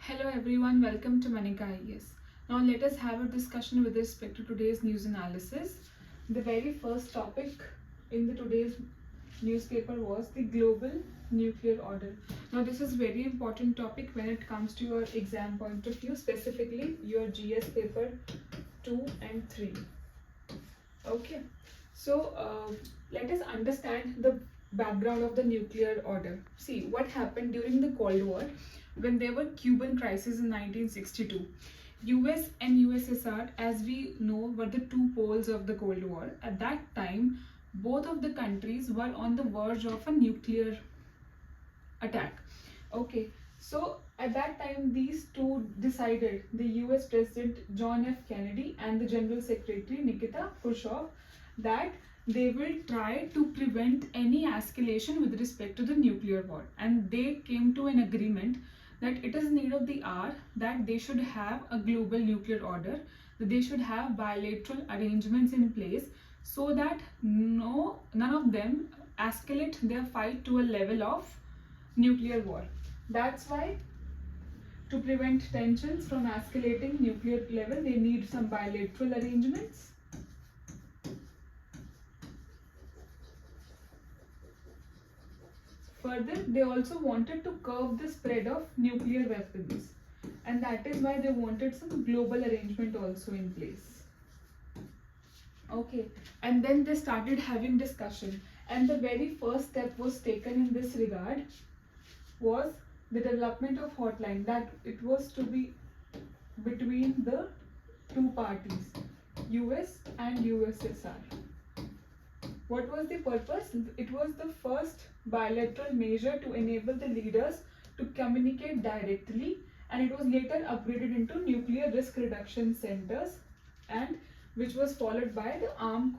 Hello everyone, welcome to Manika IES. Now let us have a discussion with respect to today's news analysis. The very first topic in the today's newspaper was the global nuclear order. Now this is very important topic when it comes to your exam point of view, specifically your GS paper 2 and 3. Okay, so let us understand the background of the nuclear order. See what happened during the Cold War when there were Cuban crisis in 1962. US and USSR, as we know, were the two poles of the Cold War. At that time, both of the countries were on the verge of a nuclear attack. Okay, so at that time, these two decided, the US President John F. Kennedy and the General Secretary Nikita Khrushchev, that they will try to prevent any escalation with respect to the nuclear war. And they came to an agreement that it is need of the hour that they should have a global nuclear order, that they should have bilateral arrangements in place so that none of them escalate their fight to a level of nuclear war. That's why, to prevent tensions from escalating nuclear level, they need some bilateral arrangements. Further, they also wanted to curb the spread of nuclear weapons, and that is why they wanted some global arrangement also in place. Okay, and then they started having discussion, and the very first step was taken in this regard was the development of hotline, that it was to be between the two parties, US and USSR. What was the purpose? It was the first bilateral measure to enable the leaders to communicate directly, and it was later upgraded into nuclear risk reduction centers, and which was followed by the arms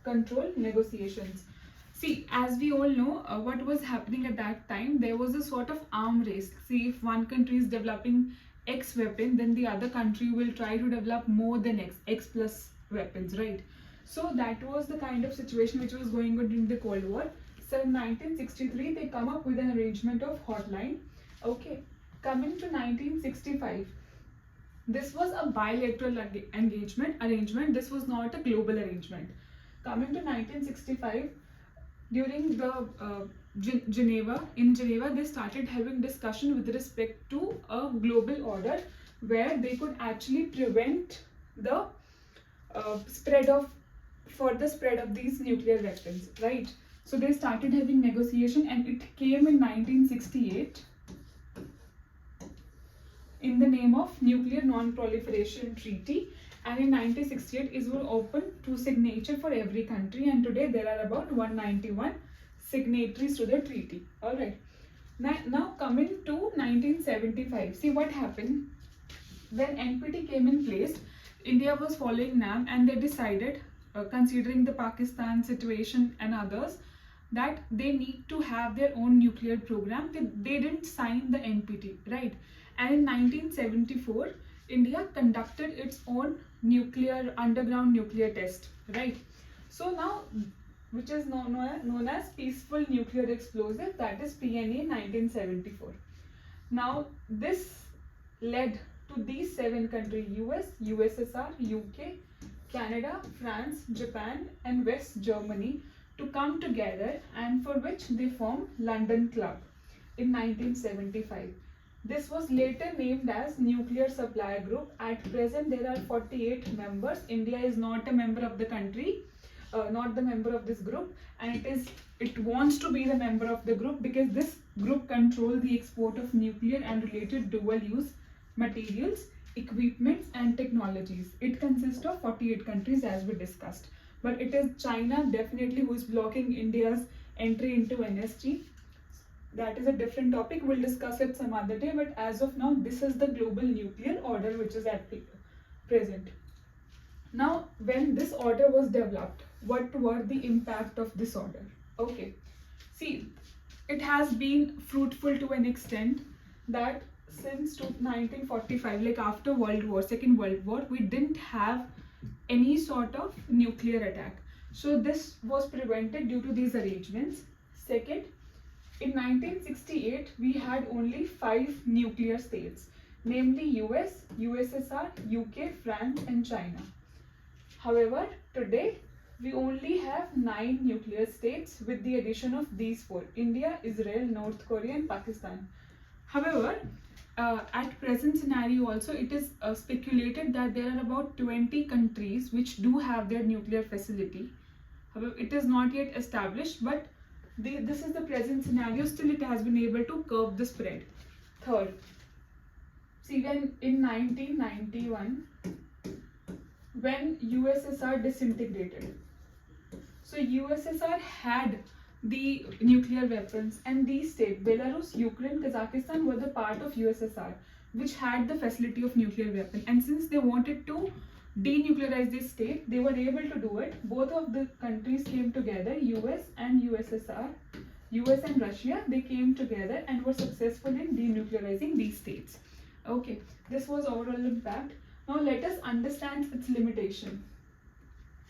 control negotiations. See, as we all know, what was happening at that time, there was a sort of arm race. See, if one country is developing X weapon, then the other country will try to develop more than X plus weapons, right? So that was the kind of situation which was going on during the Cold War. So in 1963, they come up with an arrangement of hotline. Okay, coming to 1965, this was a bilateral arrangement. This was not a global arrangement. Coming to 1965, during the Geneva, they started having discussion with respect to a global order where they could actually prevent the further spread of these nuclear weapons, right? So they started having negotiation, and it came in 1968 in the name of Nuclear Non-Proliferation Treaty, and in 1968 it was open to signature for every country, and today there are about 191 signatories to the treaty. All right. Now coming to 1975, see what happened when NPT came in place. India was following NAM, and they decided, considering the Pakistan situation and others, that they need to have their own nuclear program. They didn't sign the NPT, right? And in 1974, India conducted its own underground nuclear test, right? So now, which is known as Peaceful Nuclear Explosive, that is PNA 1974. Now, this led to these 7 countries, US, USSR, UK, Canada, France, Japan and West Germany, to come together, and for which they formed London Club in 1975. This was later named as Nuclear Supply Group. At present, there are 48 members. India is not a member of the country, not the member of this group, and it wants to be the member of the group because this group controls the export of nuclear and related dual-use materials, equipments and technologies. It consists of 48 countries, as we discussed, but it is China definitely who is blocking India's entry into NSG. That is a different topic, we'll discuss it some other day, but as of now, this is the global nuclear order which is at present. Now, when this order was developed, what were the impact of this order? Okay, see, it has been fruitful to an extent that since 1945, like after Second World War, we didn't have any sort of nuclear attack. So this was prevented due to these arrangements. Second, in 1968, we had only 5 nuclear states. namely US, USSR, UK, France and China. However, today we only have 9 nuclear states with the addition of these 4: India, Israel, North Korea and Pakistan. However, at present scenario also it is speculated that there are about 20 countries which do have their nuclear facility. However, it is not yet established, but this is the present scenario. Still it has been able to curb the spread. Third, see, when in 1991 when USSR disintegrated, so USSR had the nuclear weapons, and these states, Belarus, Ukraine, Kazakhstan, were the part of USSR which had the facility of nuclear weapon. And since they wanted to denuclearize this state, they were able to do it. Both of the countries came together, US and USSR, US and Russia, they came together and were successful in denuclearizing these states. Okay, this was overall impact. Now let us understand its limitation.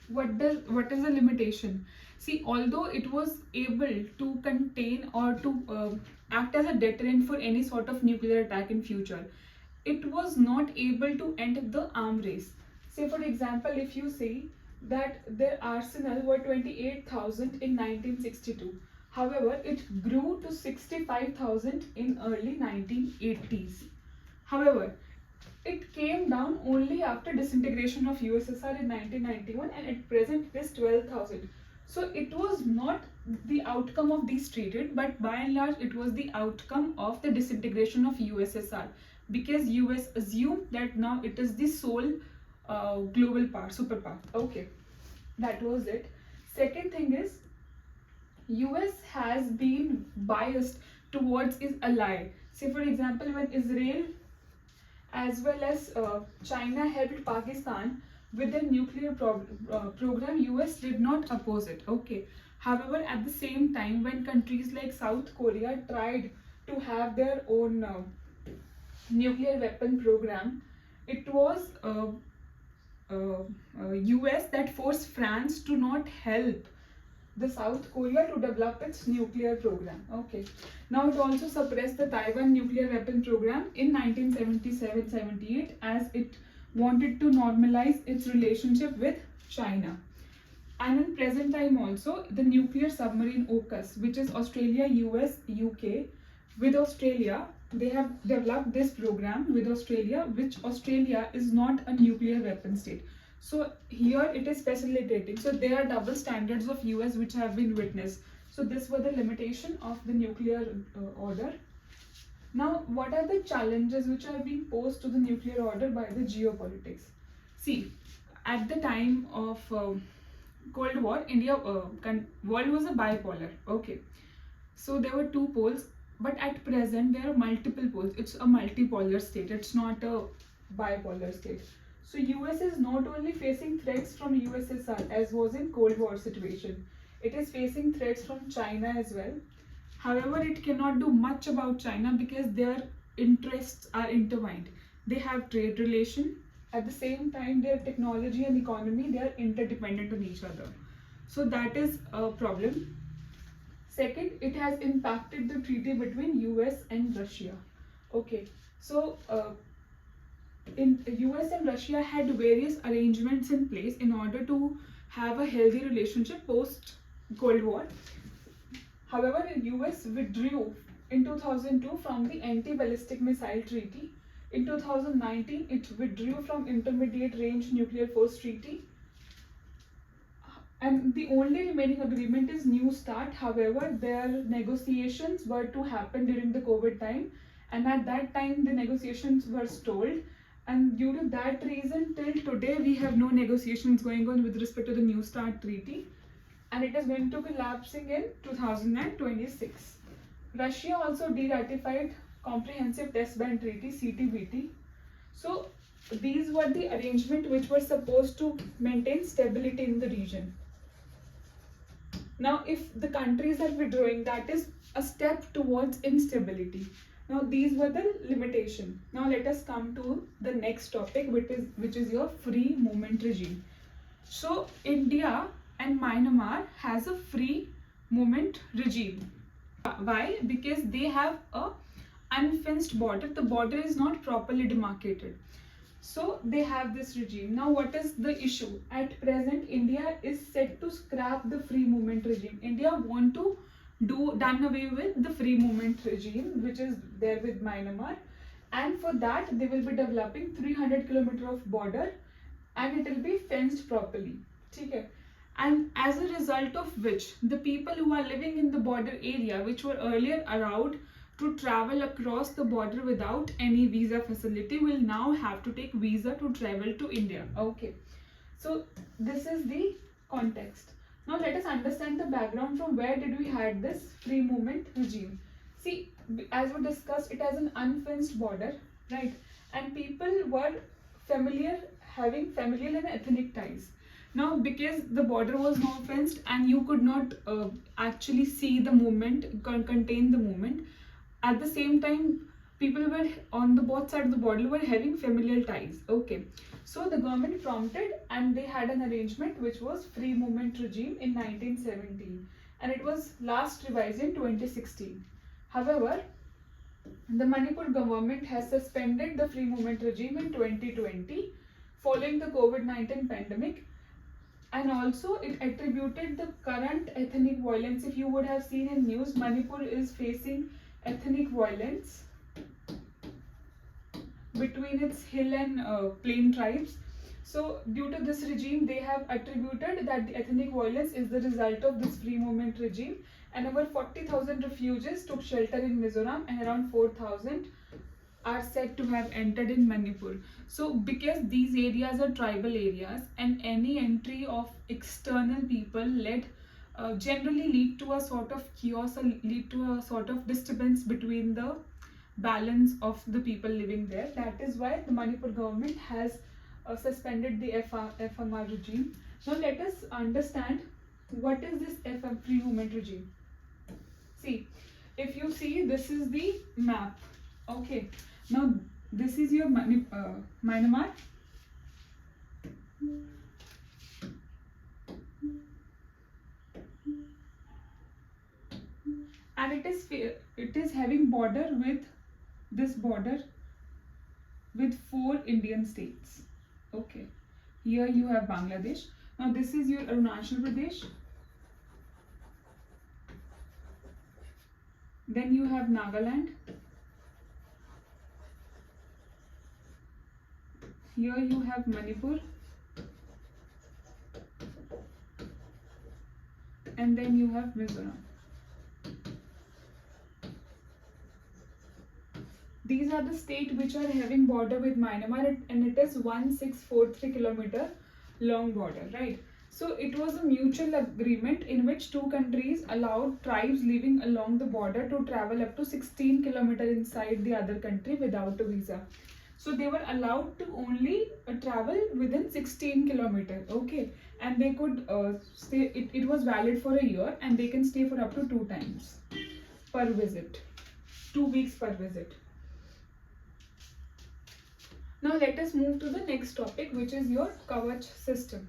What is the limitation? See, although it was able to contain or to act as a deterrent for any sort of nuclear attack in future, it was not able to end the arm race. Say for example, if you say that their arsenal were 28,000 in 1962, however it grew to 65,000 in early 1980s. However, it came down only after disintegration of USSR in 1991, and at present it is 12,000. So it was not the outcome of these treaties, but by and large it was the outcome of the disintegration of USSR, because US assumed that now it is the sole global power, superpower. Okay, that was it. Second thing is, US has been biased towards its ally. Say for example, when Israel as well as China helped Pakistan with their nuclear program, US did not oppose it. Okay. However, at the same time, when countries like South Korea tried to have their own nuclear weapon program, it was US that forced France to not help the South Korea to develop its nuclear program. Okay. Now it also suppressed the Taiwan nuclear weapon program in 1977-78 as it wanted to normalize its relationship with China. And in present time also, the nuclear submarine AUKUS, which is Australia, US, UK, with Australia, they have developed this program with Australia, which Australia is not a nuclear weapon state. So here it is facilitating. So there are double standards of US which have been witnessed. So this were the limitation of the nuclear order. Now, what are the challenges which are being posed to the nuclear order by the geopolitics? See, at the time of Cold War, world was a bipolar. Okay, so there were two poles, but at present there are multiple poles. It's a multipolar state. It's not a bipolar state. So US is not only facing threats from USSR as was in Cold War situation. It is facing threats from China as well. However, it cannot do much about China because their interests are intertwined. They have trade relation. At the same time, their technology and economy, they are interdependent on each other. So that is a problem. Second, it has impacted the treaty between US and Russia. Okay, so in US and Russia had various arrangements in place in order to have a healthy relationship post Cold War. However, the US withdrew in 2002 from the anti-ballistic missile treaty. In 2019, it withdrew from intermediate range nuclear force treaty. And the only remaining agreement is New START. However, their negotiations were to happen during the COVID time, and at that time the negotiations were stalled. And due to that reason, till today we have no negotiations going on with respect to the New START treaty, and it is going to be lapsing in 2026. Russia also de-ratified Comprehensive Test Ban Treaty (CTBT). So these were the arrangements which were supposed to maintain stability in the region. Now, if the countries are withdrawing, that is a step towards instability. Now, these were the limitations. Now, let us come to the next topic, which is your free movement regime. So, India and Myanmar has a free movement regime. Why? Because they have a unfenced border, the border is not properly demarcated. So they have this regime. Now what is the issue? At present, India is set to scrap the free movement regime. India want to done away with the free movement regime which is there with Myanmar, and for that they will be developing 300 kilometer of border and it will be fenced properly. Okay? And as a result of which the people who are living in the border area, which were earlier allowed to travel across the border without any visa facility, will now have to take visa to travel to India. Okay, so this is the context. Now let us understand the background. From where did we had this free movement regime? See, as we discussed, it has an unfenced border, right? And people were having familial and ethnic ties. Now, because the border was not fenced and you could not actually see the movement, contain the movement, at the same time, people were on the both sides of the border were having familial ties. Okay, so the government prompted and they had an arrangement which was free movement regime in 1917, and it was last revised in 2016. However, the Manipur government has suspended the free movement regime in 2020 following the COVID-19 pandemic, and also it attributed the current ethnic violence. If you would have seen in news, Manipur is facing ethnic violence between its hill and plain tribes. So due to this regime, they have attributed that the ethnic violence is the result of this free movement regime, and over 40,000 refugees took shelter in Mizoram and around 4,000 are said to have entered in Manipur. So because these areas are tribal areas and any entry of external people generally lead to a sort of chaos or lead to a sort of disturbance between the balance of the people living there. That is why the Manipur government has suspended the FMR regime. Now let us understand what is this free movement regime. See, if you see, this is the map. Okay, now this is your Myanmar. And it is having border with this border with 4 Indian states. Okay, here you have Bangladesh. Now this is your Arunachal Pradesh. Then you have Nagaland. Here you have Manipur. And then you have Mizoram. These are the states which are having border with Myanmar, and it is 1643 kilometer long border, right? So it was a mutual agreement in which two countries allowed tribes living along the border to travel up to 16 kilometer inside the other country without a visa. So they were allowed to only travel within 16 kilometer, okay? And they could stay, it was valid for a year, and they can stay for up to 2 times per visit, 2 weeks per visit. Now let us move to the next topic, which is your Kavach system.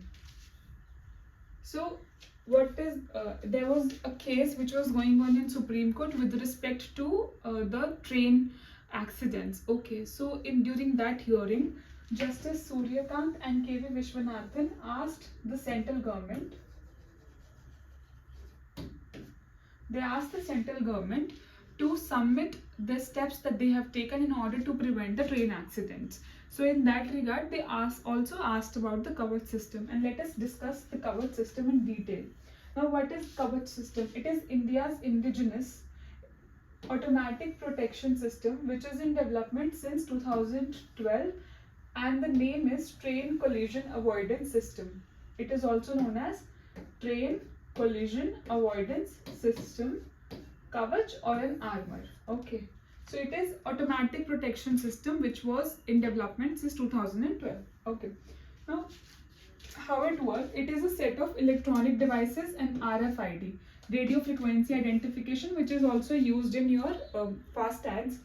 So what is there was a case which was going on in Supreme Court with respect to the train accidents. Okay, so during that hearing, Justice Suryakant and K.V. Vishwanathan asked the central government. They asked the central government to submit the steps that they have taken in order to prevent the train accidents. So in that regard, they also asked about the Kavach system, and let us discuss the Kavach system in detail. Now, what is Kavach system? It is India's indigenous automatic protection system, which is in development since 2012, and the name is Train Collision Avoidance System. It is also known as Train Collision Avoidance System, Kavach, or an armor. Okay. So it is automatic protection system which was in development since 2012. Okay. Now, how it works? It is a set of electronic devices and RFID, radio frequency identification, which is also used in your fast tags,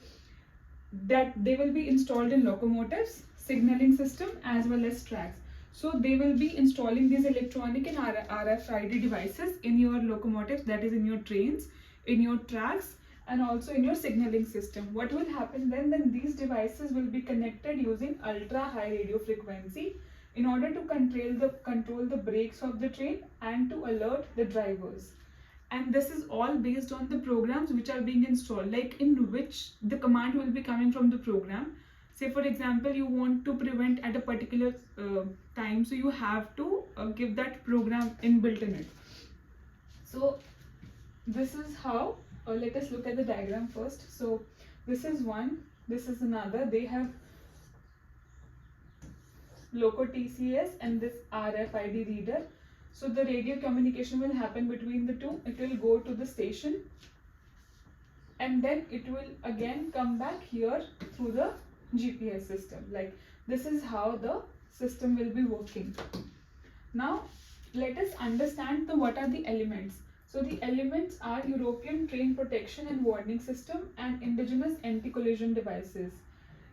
that they will be installed in locomotives, signaling system, as well as tracks. So they will be installing these electronic and RFID devices in your locomotives, that is in your trains, in your tracks, and also in your signaling system. What will happen then these devices will be connected using ultra high radio frequency in order to control the brakes of the train and to alert the drivers. And this is all based on the programs which are being installed, like in which the command will be coming from the program. Say for example, you want to prevent at a particular time, so you have to give that program inbuilt in it. So this is how, let us look at the diagram first. So this is one, this is another. They have loco TCS and this RFID reader. So the radio communication will happen between the two. It will go to the station and then it will again come back here through the GPS system. Like this is how the system will be working. Now let us understand what are the elements. So the elements are European train protection and warning system and indigenous anti-collision devices.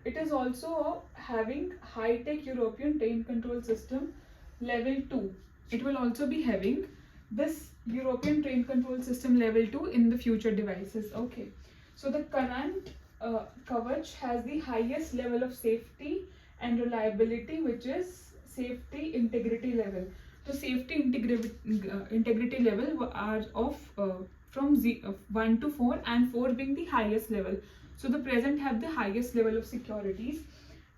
It is also having high-tech European train control system level 2. It will also be having this European train control system level 2 in the future devices. Okay. So the current Kavach has the highest level of safety and reliability, which is safety integrity level. So safety integrity level are of from 1 to 4, and 4 being the highest level. So the present have the highest level of securities.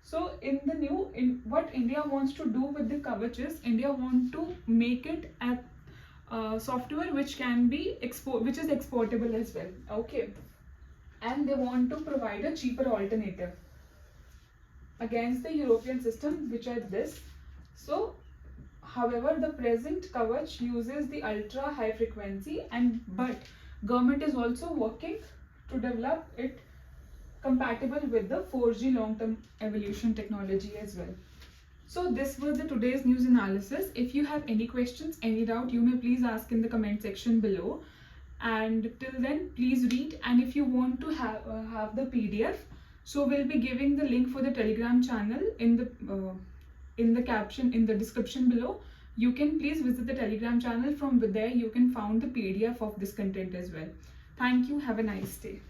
So in what India wants to do with the Kavach is, India want to make it a software which can be which is exportable as well. Okay, and they want to provide a cheaper alternative against the European system, which are this. So however, the present Kavach uses the ultra high frequency, but government is also working to develop it compatible with the 4G long-term evolution technology as well. So this was the today's news analysis. If you have any questions, any doubt, you may please ask in the comment section below. And till then, please read. And if you want to have the PDF, so we'll be giving the link for the Telegram channel in the caption, in the description below. You can please visit the Telegram channel. From there you can find the PDF of this content as well. Thank you. Have a nice day.